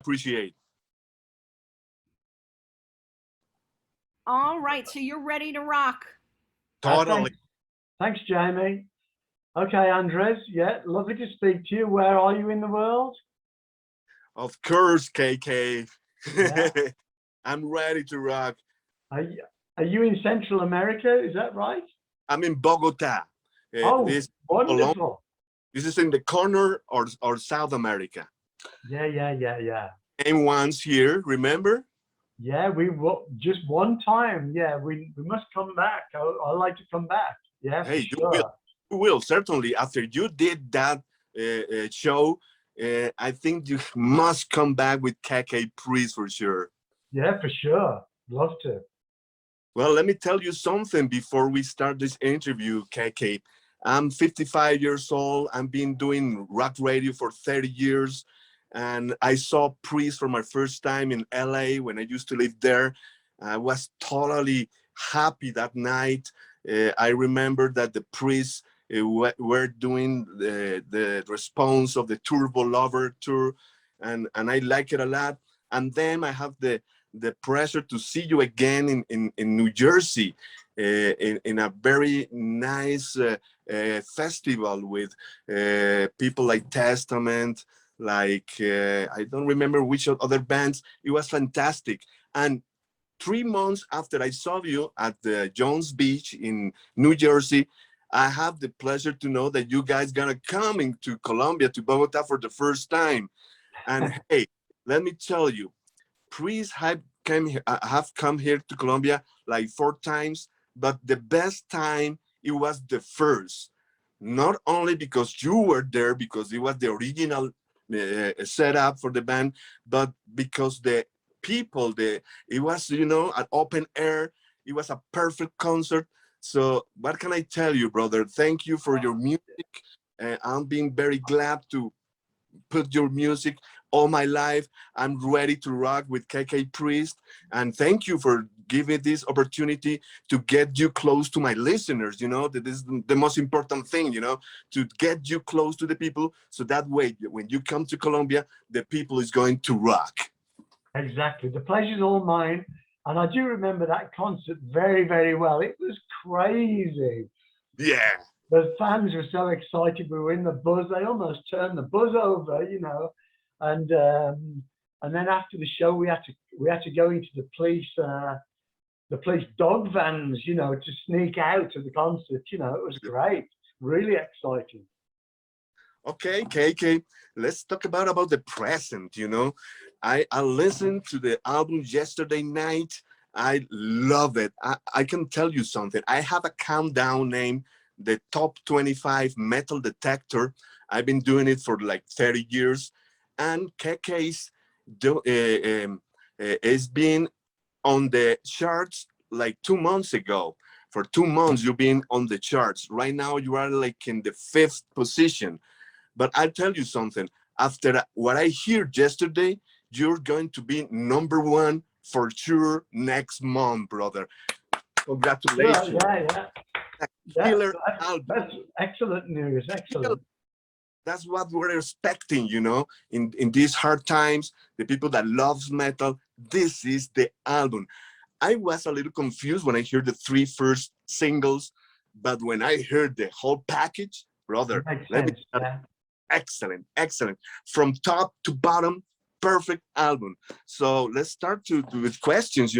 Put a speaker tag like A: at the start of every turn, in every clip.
A: Appreciate.
B: All right, so you're ready to rock.
A: Totally.
C: Thanks, Jamie. Okay, Andres. Yeah, lovely to speak to you. Where are you in the world?
A: Of course, KK.
C: Yeah.
A: I'm ready to rock.
C: Are you in Central America? Is that right?
A: I'm in Bogota.
C: Oh,
A: This
C: wonderful.
A: This is in the corner or South America.
C: Yeah.
A: Came once here, remember?
C: Yeah, we just one time. Yeah, we must come back. I like to come back. Yeah,
A: Hey,
C: for sure.
A: you will certainly. After you did that show, I think you must come back with KK Priest for sure.
C: Yeah, for sure. Love to.
A: Well, let me tell you something before we start this interview, KK. I'm 55 years old. I've been doing rock radio for 30 years. And I saw Priest for my first time in LA when I used to live there. I was totally happy that night. I remember that the Priests were doing the response of the Turbo Lover tour, and I like it a lot. And then I have the pleasure to see you again in New Jersey in a very nice festival with people like Testament, like I don't remember which other bands. It was fantastic. And 3 months after I saw you at the Jones Beach in New Jersey, I have the pleasure to know that you guys gonna coming to Colombia, to Bogota for the first time. And hey, let me tell you, Priest have come here to Colombia like 4 times, but the best time, it was the first. Not only because you were there, because it was the original setup for the band, but because the people, it was, an open air. It was a perfect concert. So what can I tell you, brother? Thank you for your music. I'm being very glad to put your music all my life. I'm ready to rock with KK Priest. And thank you for giving this opportunity to get you close to my listeners. That is the most important thing, to get you close to the people. So that way, when you come to Colombia, the people is going to rock.
C: Exactly. The pleasure's all mine. And I do remember that concert very, very well. It was crazy.
A: Yeah.
C: The fans were so excited. We were in the bus. They almost turned the bus over, And then after the show, we had to go into the police dog vans, to sneak out of the concert. It was great, really exciting.
A: Okay, KK, let's talk about the present. I listened to the album yesterday night. I love it. I can tell you something. I have a countdown named the Top 25 Metal Detector. I've been doing it for like 30 years. And KK's has been on the charts like 2 months ago. For 2 months, you've been on the charts. Right now, you are like in the 5th position. But I'll tell you something. After what I heard yesterday, you're going to be #1 for sure next month, brother. Congratulations.
C: Yeah.
A: Killer album.
C: That's excellent news. Excellent.
A: That's what we're expecting, in these hard times, the people that loves metal, this is the album. I was a little confused when I heard the 3 first singles, but when I heard the whole package, brother, excellent. From top to bottom, perfect album. So let's start with questions,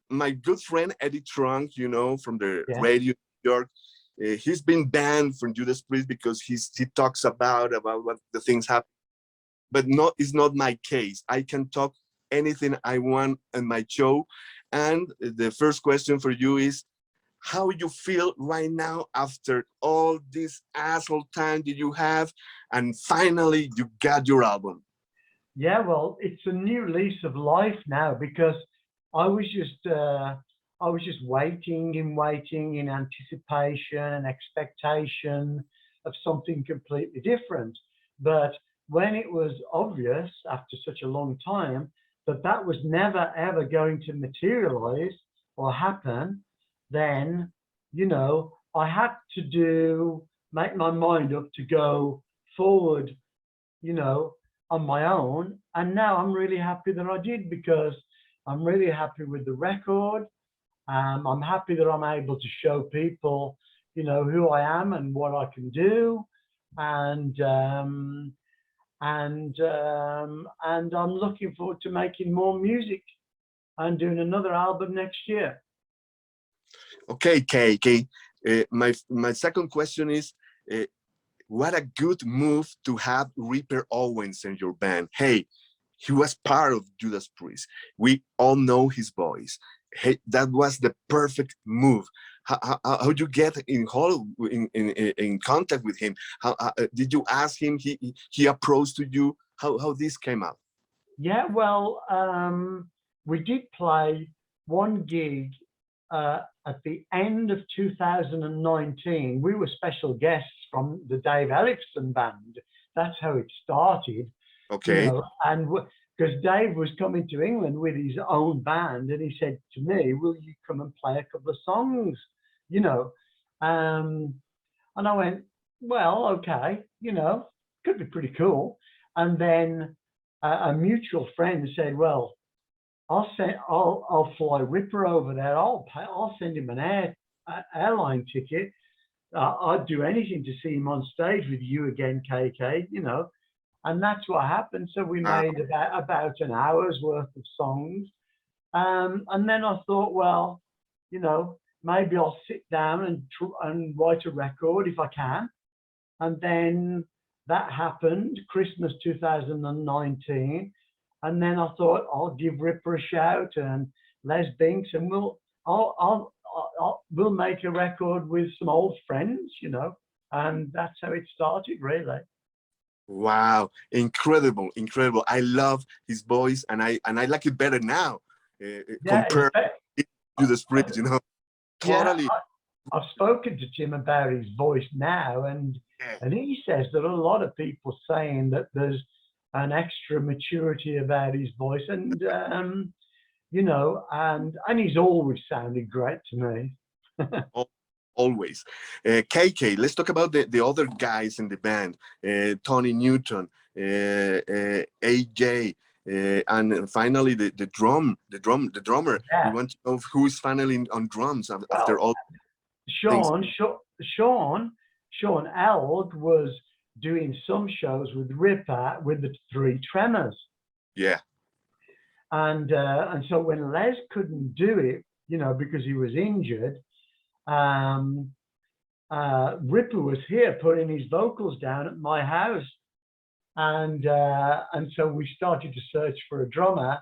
A: my good friend Eddie Trunk, from the radio New York, he's been banned from Judas Priest because he talks about what the things happen. But it's not my case. I can talk anything I want in my show. And the first question for you is, how you feel right now after all this asshole time that you have, and finally you got your album?
C: Yeah, well, it's a new lease of life now, because I was just waiting in anticipation and expectation of something completely different. But when it was obvious after such a long time that was never ever going to materialize or happen, then I had to make my mind up to go forward you know, on my own. And now I'm really happy that I did, because I'm really happy with the record. I'm happy that I'm able to show people, you know, who I am and what I can do. And and I'm looking forward to making more music and doing another album next year.
A: Okay, KK. My second question is, what a good move to have Ripper Owens in your band. Hey, he was part of Judas Priest. We all know his voice. Hey, that was the perfect move. How you get in contact with him? How did you ask him? He approached to you. How this came out?
C: Yeah, well, we did play one gig at the end of 2019. We were special guests from the Dave Ellefson band. That's how it started, you
A: Okay.
C: know, and because Dave was coming to England with his own band, and he said to me, "Will you come and play a couple of songs?" You know, and I went, "Well, okay, you know, could be pretty cool." And then a mutual friend said, "Well, I'll fly Ripper over there. I'll send him an airline ticket. I'd do anything to see him on stage with you again, KK, you know." And that's what happened. So we
A: Wow.
C: made about an hour's worth of songs. And then I thought, well, you know, maybe I'll sit down and write a record if I can. And then that happened, Christmas 2019. And then I thought, I'll give Ripper a shout and Les Binks, and we'll make a record with some old friends, you know. And that's how it started, really.
A: Wow, incredible, incredible. I love his voice, and I like it better now,
C: Yeah,
A: compared to the
C: uh,
A: Spirit, you know.
C: yeah.
A: Totally.
C: I've spoken to Tim about his voice now, and
A: Yeah.
C: he says that a lot of people saying that there's an extra maturity about his voice, and you know, and he's always sounded great to me.
A: al- Always. KK, let's talk about the other guys in the band. Tony Newton, AJ, and finally the drummer. We
C: Yeah.
A: want to know who is finally on drums after
C: Well,
A: all things.
C: Sean Eld was doing some shows with Ripper with the Three Tremors.
A: Yeah.
C: And so when Les couldn't do it, you know, because he was injured, Ripper was here putting his vocals down at my house, and so we started to search for a drummer,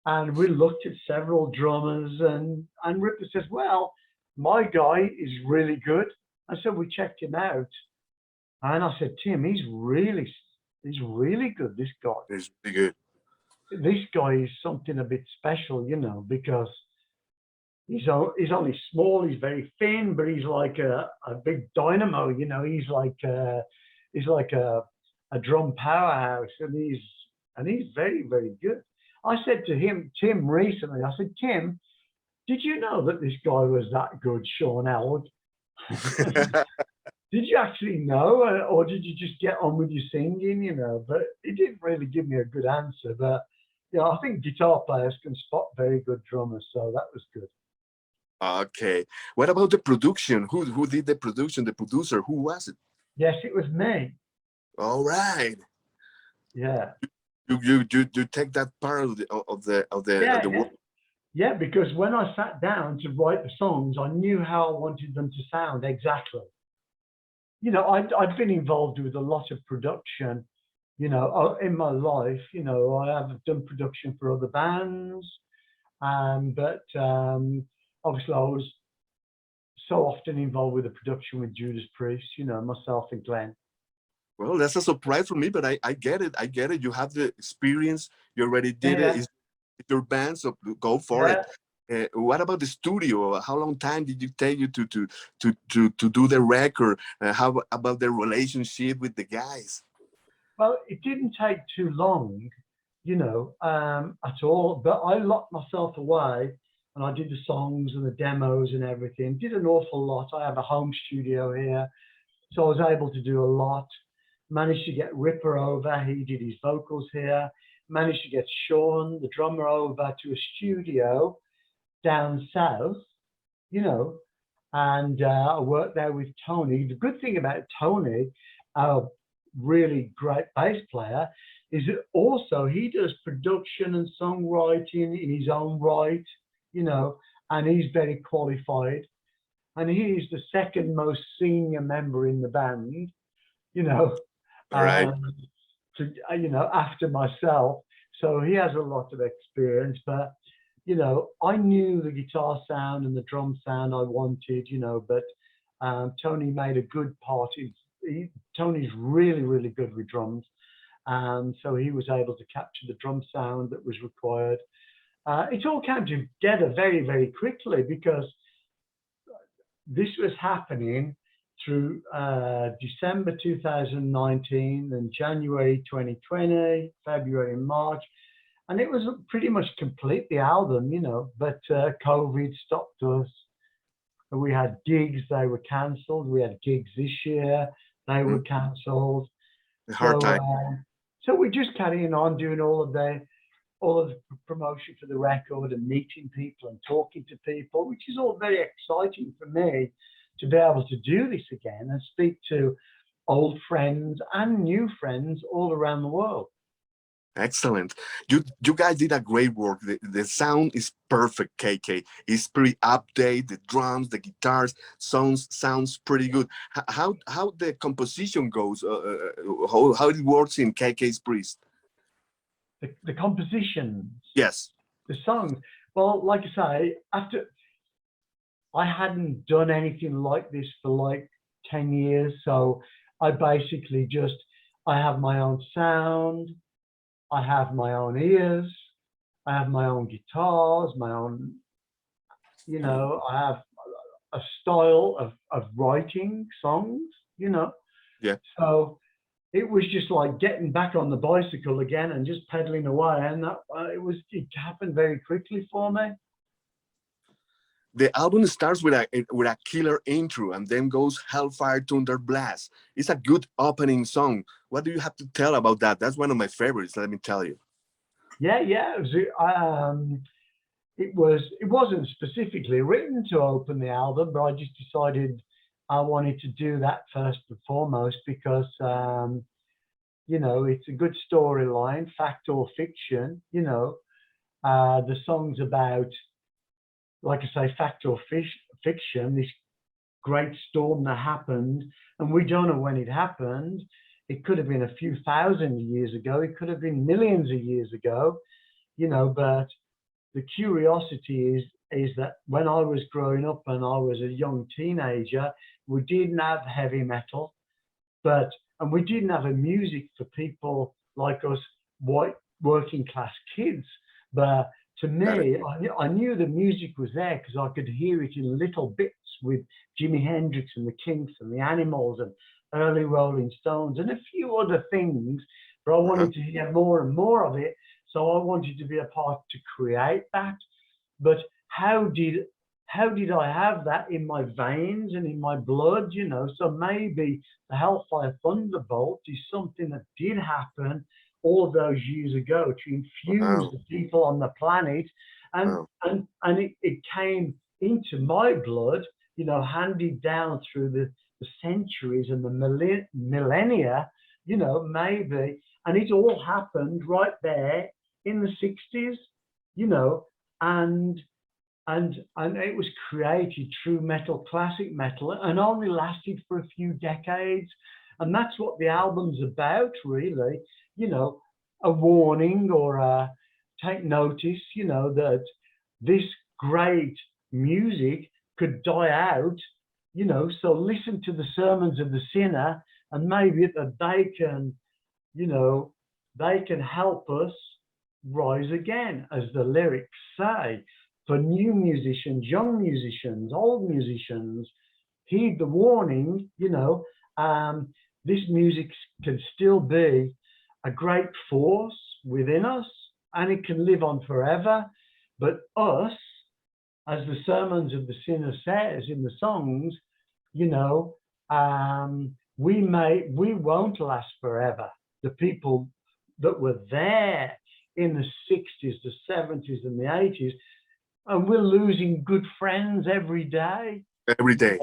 C: and we looked at several drummers, and Ripper says, "Well, my guy is really good," and so we checked him out, and I said, "Tim, he's really good. This guy."
A: It's really good.
C: This guy is something a bit special, you know, because he's only small, he's very thin, but he's like a big dynamo, you know. He's like a drum powerhouse, and he's very, very good. I said to Tim recently, I said, "Tim, did you know that this guy was that good, Sean Eld?" Did you actually know, or did you just get on with your singing, you know? But he didn't really give me a good answer. But yeah, I think guitar players can spot very good drummers, so that was good.
A: Okay. What about the production? Who did the production? The producer? Who was it?
C: Yes, it was me.
A: All right.
C: Yeah.
A: You take that part of
C: Yeah,
A: the
C: yeah.
A: work.
C: Yeah, because when I sat down to write the songs, I knew how I wanted them to sound exactly. You know, I'd been involved with a lot of production, you know, in my life. You know, I have done production for other bands, but obviously I was so often involved with the production with Judas Priest, you know, myself and Glenn.
A: Well, that's a surprise for me, but I get it. I get it. You have the experience. You already did
C: Yeah,
A: it. It's your band, so go for
C: yeah.
A: it. What about the studio? How long time did you take you to do the record? How about the relationship with the guys?
C: Well, it didn't take too long, you know, at all. But I locked myself away, and I did the songs and the demos and everything. Did an awful lot. I have a home studio here, so I was able to do a lot. managed to get Ripper over. He did his vocals here. Managed to get Sean, the drummer, over to a studio down south, you know, and I worked there with Tony. The good thing about Tony, our really great bass player, is that also he does production and songwriting in his own right, you know, and he's very qualified. And he is the second most senior member in the band, you know,
A: All right.
C: you know, after myself. So he has a lot of experience, but, you know, I knew the guitar sound and the drum sound I wanted, you know, but Tony made a good part. Tony's really, really good with drums. So he was able to capture the drum sound that was required. It all came together very, very quickly because this was happening through December 2019, then January 2020, February and March. And it was pretty much complete, the album, you know, but COVID stopped us. We had gigs, they were cancelled. We had gigs this year, they were cancelled.
A: Hard time.
C: So we're just carrying on doing all of the promotion for the record and meeting people and talking to people, which is all very exciting for me to be able to do this again and speak to old friends and new friends all around the world.
A: Excellent. You guys did a great work. The sound is perfect, KK. It's pretty updated. The drums, the guitars, sounds pretty good. How the composition goes? How it works in KKs Priest?
C: The compositions.
A: Yes.
C: The songs. Well, like I say, after I hadn't done anything like this for like 10 years, so I basically I have my own sound. I have my own ears, I have my own guitars, my own, you know, I have a style of writing songs, you know.
A: Yeah.
C: So it was just like getting back on the bicycle again and just pedaling away. And that it happened very quickly for me.
A: The album starts with a killer intro and then goes Hellfire Thunder Blast. It's a good opening song. What do you have to tell about that? That's one of my favorites, let me tell you.
C: Yeah. It wasn't specifically written to open the album, but I just decided I wanted to do that first and foremost because, you know, it's a good storyline, fact or fiction, you know. The song's about, like I say, fact or fiction, this great storm that happened, and we don't know when it happened. It could have been a few thousand years ago. It could have been millions of years ago, you know, but the curiosity is that when I was growing up and I was a young teenager, we didn't have heavy metal, and we didn't have a music for people like us, white working class kids. But to me, I knew the music was there because I could hear it in little bits with Jimi Hendrix and the Kinks and the Animals and early Rolling Stones and a few other things, but I wanted to hear more and more of it. So I wanted to be a part to create that. But how did I have that in my veins and in my blood, you know? So maybe the Hellfire Thunderbolt is something that did happen all those years ago to infuse the people on the planet, and it came into my blood, you know, handed down through the centuries and the millennia, you know, maybe, and it all happened right there in the 60s, you know, and it was created through metal, classic metal, and only lasted for a few decades. And that's what the album's about, really, you know, a warning or a take notice, you know, that this great music could die out, you know, so listen to the sermons of the sinner and maybe that they can, you know, they can help us rise again, as the lyrics say. For new musicians, young musicians, old musicians, heed the warning, you know, this music can still be a great force within us and it can live on forever. But us, as the sermons of the sinner says in the songs, you know, we won't last forever. The people that were there in the 60s, the 70s, and the 80s, and we're losing good friends every day.
A: Every day.